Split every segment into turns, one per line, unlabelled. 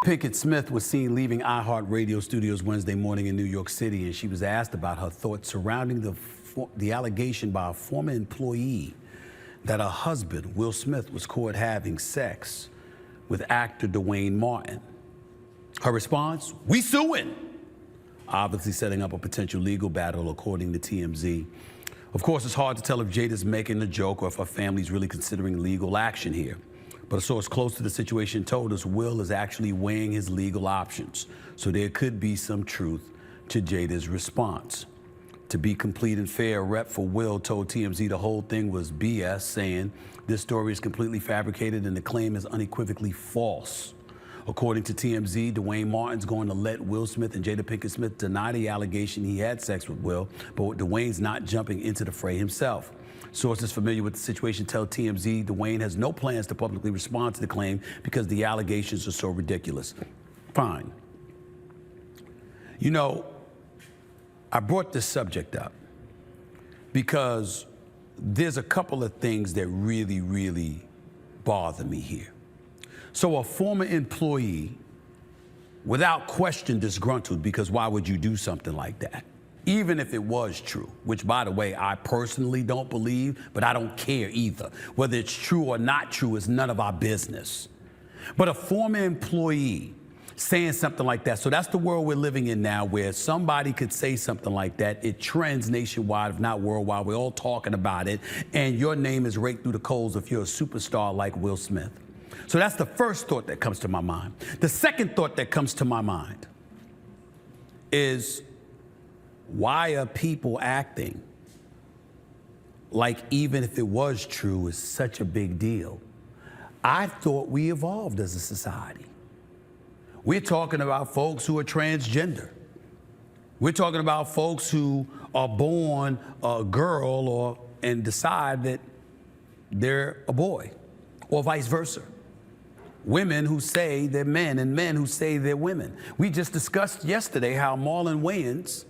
Pinkett Smith was seen leaving iHeartRadio studios Wednesday morning in New York City, and she was asked about her thoughts surrounding the allegation by a former employee that her husband, Will Smith, was caught having sex with actor Dwayne Martin. Her response, "We suing," obviously setting up a potential legal battle, according to TMZ. Of course, it's hard to tell if Jada's making a joke or if her family's really considering legal action here. But a source close to the situation told us Will is actually weighing his legal options. So there could be some truth to Jada's response. To be complete and fair, a rep for Will told TMZ the whole thing was BS, saying this story is completely fabricated and the claim is unequivocally false. According to TMZ, Dwayne Martin's going to let Will Smith and Jada Pinkett Smith deny the allegation he had sex with Will, but Dwayne's not jumping into the fray himself. Sources familiar with the situation tell TMZ Dwayne has no plans to publicly respond to the claim because the allegations are so ridiculous. Fine. You know, I brought this subject up because there's a couple of things that really, really bother me here. So a former employee, without question disgruntled, because why would you do something like that? Even if it was true, which, by the way, I personally don't believe, but I don't care either. Whether it's true or not true is none of our business. But a former employee saying something like that, so that's the world we're living in now, where somebody could say something like that, it trends nationwide, if not worldwide, we're all talking about it, and your name is raked through the coals if you're a superstar like Will Smith. So that's the first thought that comes to my mind. The second thought that comes to my mind is, why are people acting like even if it was true is such a big deal? I thought we evolved as a society. We're talking about folks who are transgender. We're talking about folks who are born a girl and decide that they're a boy, or vice versa. Women who say they're men and men who say they're women. We just discussed yesterday how Marlon Wayans'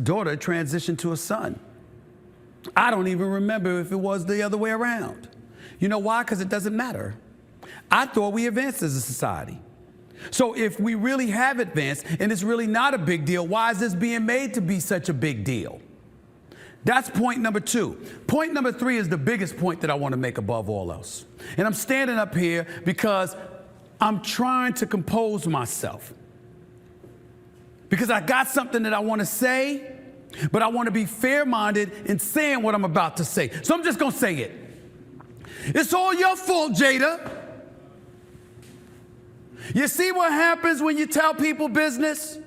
daughter transitioned to a son. I don't even remember if it was the other way around. You know why? Because it doesn't matter. I thought we advanced as a society. So if we really have advanced and it's really not a big deal, why is this being made to be such a big deal? That's point number two. Point number three is the biggest point that I want to make above all else. And I'm standing up here because I'm trying to compose myself. Because I got something that I want to say, but I want to be fair-minded in saying what I'm about to say. So I'm just going to say it. It's all your fault, Jada. You see what happens when you tell people business?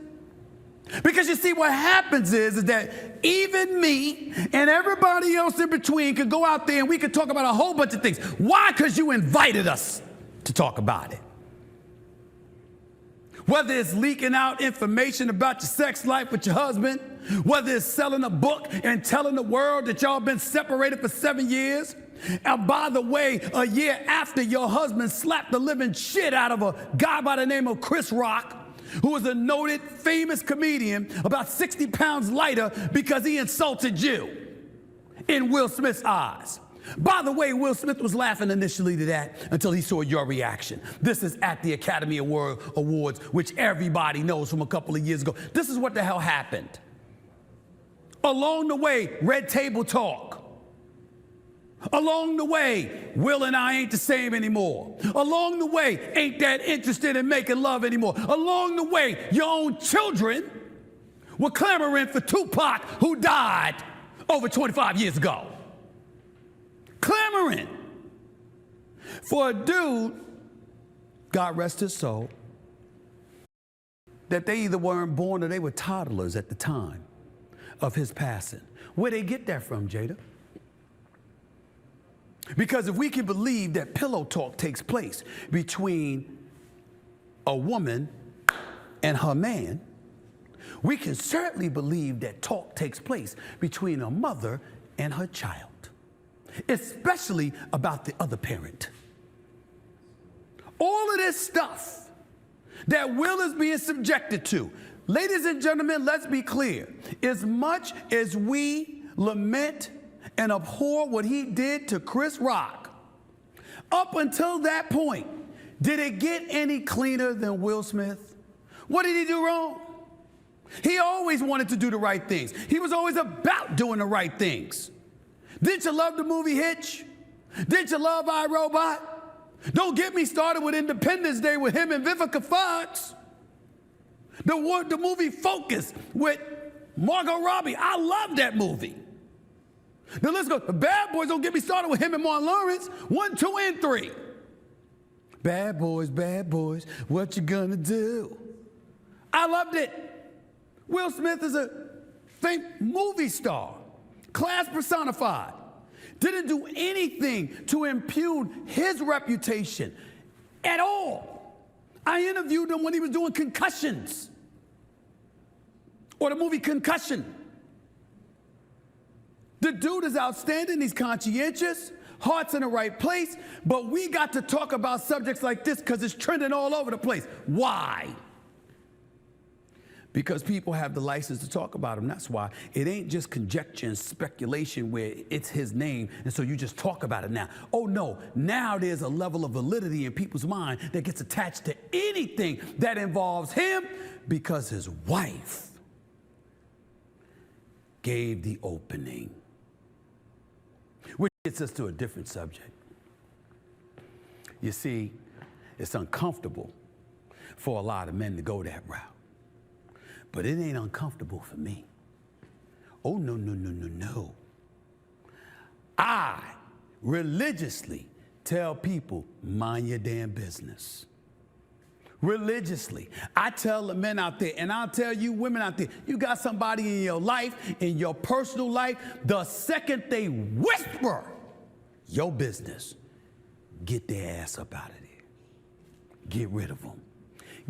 Because you see what happens is that even me and everybody else in between could go out there and we could talk about a whole bunch of things. Why? Because you invited us to talk about it. Whether it's leaking out information about your sex life with your husband, whether it's selling a book and telling the world that y'all been separated for 7 years. And by the way, a year after your husband slapped the living shit out of a guy by the name of Chris Rock, who was a noted famous comedian, about 60 pounds lighter because he insulted you in Will Smith's eyes. By the way, Will Smith was laughing initially to that until he saw your reaction. This is at the Academy Awards, which everybody knows from a couple of years ago. This is what the hell happened. Along the way, red table talk. Along the way, Will and I ain't the same anymore. Along the way, ain't that interested in making love anymore. Along the way, your own children were clamoring for Tupac, who died over 25 years ago. Clamoring for a dude, God rest his soul, that they either weren't born or they were toddlers at the time of his passing. Where'd they get that from, Jada? Because if we can believe that pillow talk takes place between a woman and her man, we can certainly believe that talk takes place between a mother and her child, especially about the other parent. All of this stuff that Will is being subjected to, ladies and gentlemen, let's be clear. As much as we lament and abhor what he did to Chris Rock, up until that point, Did it get any cleaner than Will Smith? What did he do wrong? He always wanted to do the right things. He was always about doing the right things. Didn't you love the movie Hitch? Didn't you love iRobot? Don't get me started with Independence Day with him and Vivica Fox. The movie Focus with Margot Robbie. I love that movie. Now let's go. The Bad Boys, don't get me started with him and Martin Lawrence. 1, 2, and 3. Bad boys, what you gonna do? I loved it. Will Smith is a famous movie star, class personified. Didn't do anything to impugn his reputation at all. I interviewed him when he was doing Concussions, or the movie Concussion. The dude is outstanding, he's conscientious, heart's in the right place, but we got to talk about subjects like this because it's trending all over the place. Why? Because people have the license to talk about him. That's why. It ain't just conjecture and speculation where it's his name, and so you just talk about it now. Oh, no. Now there's a level of validity in people's mind that gets attached to anything that involves him because his wife gave the opening. Which gets us to a different subject. You see, it's uncomfortable for a lot of men to go that route. But it ain't uncomfortable for me. Oh, no. I religiously tell people, mind your damn business. Religiously. I tell the men out there, and I'll tell you women out there, you got somebody in your life, in your personal life, the second they whisper your business, get their ass up out of there. Get rid of them.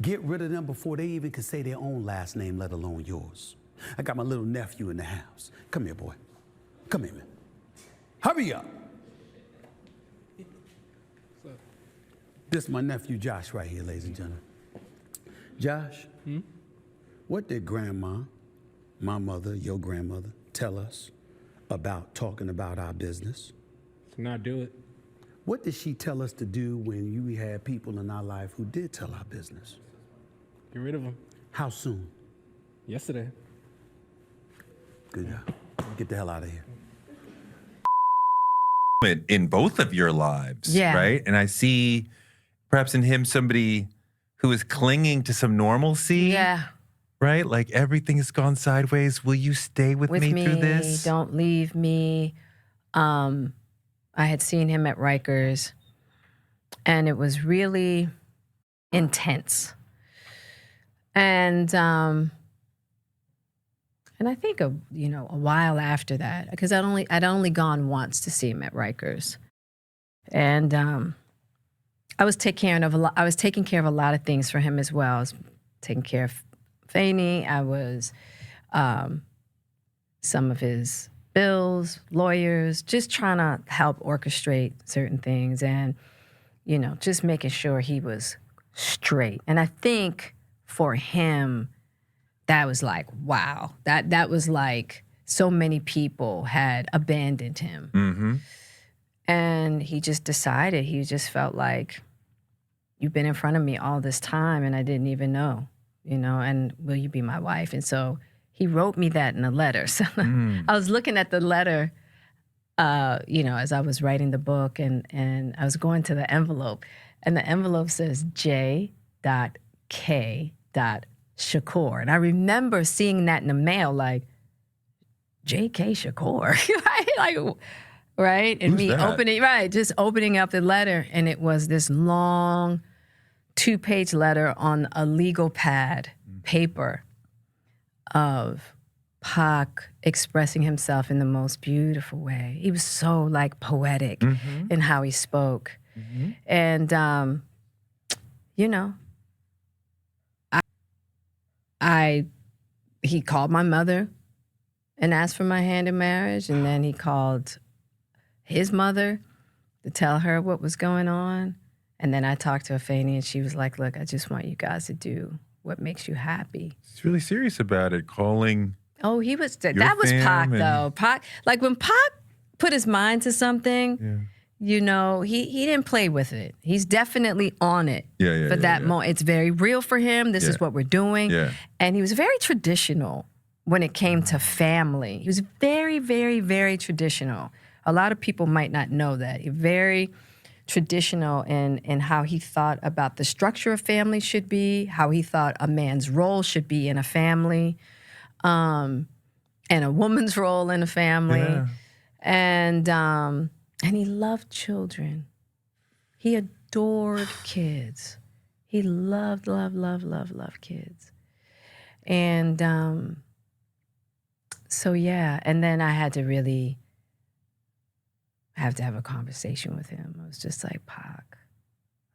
Get rid of them before they even can say their own last name, let alone yours. I got my little nephew in the house. Come here, boy. Come here, man. Hurry up. This is my nephew, Josh, right here, ladies and gentlemen. Josh, what did Grandma, my mother, your grandmother, tell us about talking about our business?
To not do it.
What did she tell us to do when you had people in our life who did tell our business?
Get rid of them.
How soon?
Yesterday.
Good job. Get the hell out of here.
In both of your lives,
Yeah.
right? And I see perhaps in him somebody who is clinging to some normalcy,
Yeah.
right? Like everything has gone sideways. Will you stay with me through this?
Don't leave me. I had seen him at Rikers, and it was really intense. And I think a while after that, because I'd only gone once to see him at Rikers, and I was taking care of a lot of things for him as well. I was taking care of Faney. I was some of his bills, lawyers, just trying to help orchestrate certain things, and just making sure he was straight. And I think for him, that was like, wow. That was like so many people had abandoned him.
Mm-hmm.
And he just decided, he just felt like, you've been in front of me all this time and I didn't even know, and will you be my wife? And so he wrote me that in a letter. So I was looking at the letter, as I was writing the book, and I was going to the envelope, and the envelope says J.K.Shakur. And I remember seeing that in the mail, like, J.K. Shakur, right? Right? And
Who's that?
just opening up the letter, and it was this long 2-page letter on a legal pad paper of Pac expressing himself in the most beautiful way. He was so like poetic in how he spoke. Mm-hmm. And, he called my mother and asked for my hand in marriage. And then he called his mother to tell her what was going on. And then I talked to Afeni, and she was like, look, I just want you guys to do what makes you happy.
He's really serious about it, calling.
Oh, that was Pac, though. Pac, like when Pac put his mind to something, you know, he didn't play with it. He's definitely on it
Yeah,
for that moment. It's very real for him. This is what we're doing.
Yeah.
And he was very traditional when it came to family. He was very, very, very traditional. A lot of people might not know that. Very traditional in how he thought about the structure of family should be, how he thought a man's role should be in a family, and a woman's role in a family.
Yeah.
And he loved children. He adored kids. He loved kids. And so yeah, and then I had to really have to have a conversation with him. I was just like, Pac,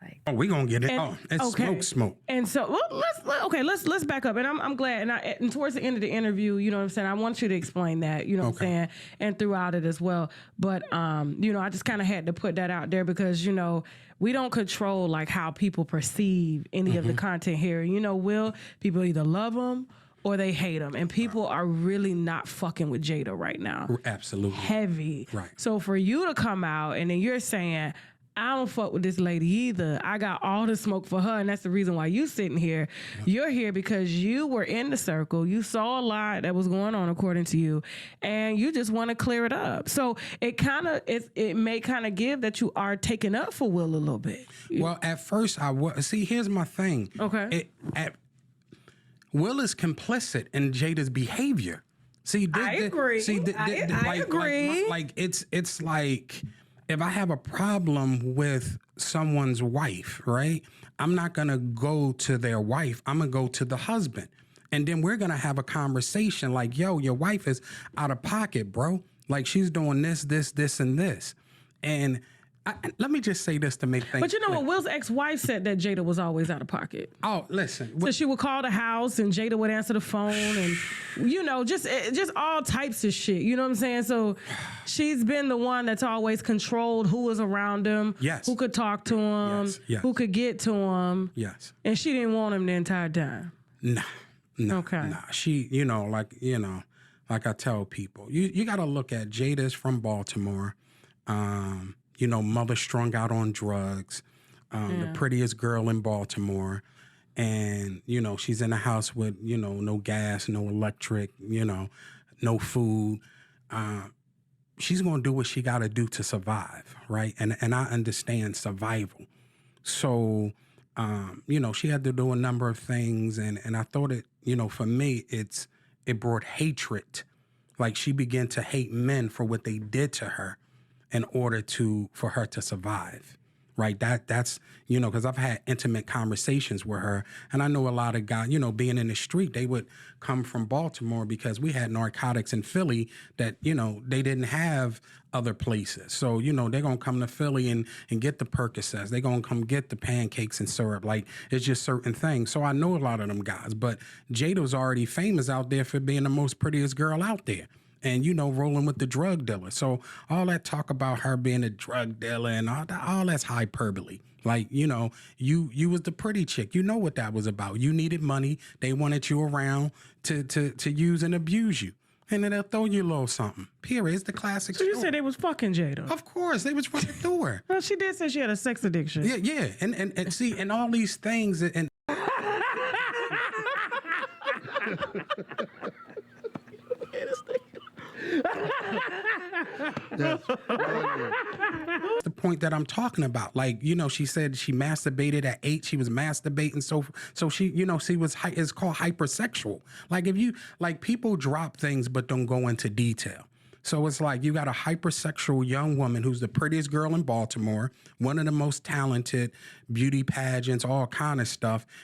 like,
Oh, we gonna get it.
And-
It's smoke.
And so, let's back up. And I'm glad. And towards the end of the interview, you know what I'm saying, I want you to explain that, you know what I'm saying, and throughout it as well. But you know, I just kind of had to put that out there because, you know, we don't control like how people perceive any of the content here. You know, people either love them or they hate him, and people are really not fucking with Jada right now.
Absolutely.
Heavy.
Right.
So for you to come out and then you're saying, I don't fuck with this lady either. I got all the smoke for her, and that's the reason why you sitting here. Yep. You're here because you were in the circle. You saw a lot that was going on, according to you, and you just want to clear it up. So it may kind of give that you are taking up for Will a little bit.
Well, at first I was. See, here's my thing.
Okay.
Will is complicit in Jada's behavior. See,
I agree. I agree.
It's like if I have a problem with someone's wife, right? I'm not gonna go to their wife. I'm gonna go to the husband, and then we're gonna have a conversation like, "Yo, your wife is out of pocket, bro. Like she's doing this, and this." And let me just say this to make things.
But you know what? Will's ex-wife said that Jada was always out of pocket.
Oh, listen.
So she would call the house and Jada would answer the phone and, you know, just all types of shit. You know what I'm saying? So she's been the one that's always controlled who was around him,
Yes.
who could talk to him,
Yes.
who could get to him.
Yes.
And she didn't want him the entire time.
Nah.
Okay.
Nah. She, like I tell people, you got to look at Jada's from Baltimore. Mother strung out on drugs, the prettiest girl in Baltimore. And, she's in a house with, no gas, no electric, no food. She's going to do what she got to do to survive, right? And I understand survival. So, she had to do a number of things. And I thought it, for me, it brought hatred. Like she began to hate men for what they did to her in order for her to survive, right? That's, because I've had intimate conversations with her, and I know a lot of guys, being in the street, they would come from Baltimore because we had narcotics in Philly that, they didn't have other places. So, they're going to come to Philly and get the Percocets. They're going to come get the pancakes and syrup. Like, it's just certain things. So I know a lot of them guys, but Jada was already famous out there for being the most prettiest girl out there. And, rolling with the drug dealer. So all that talk about her being a drug dealer and all that's hyperbole. Like, you was the pretty chick. You know what that was about. You needed money. They wanted you around to use and abuse you. And then they'll throw you a little something. Period. It's the classic
So you
story.
said they was fucking Jada.
Of course. They was running through her.
Well, she did say she had a sex addiction.
Yeah. And see, and all these things. And That's the point that I'm talking about. Like, she said she masturbated at 8. She was masturbating. So she, she was, it's called hypersexual. Like if you, like people drop things, but don't go into detail. So it's like you got a hypersexual young woman who's the prettiest girl in Baltimore, one of the most talented beauty pageants, all kind of stuff.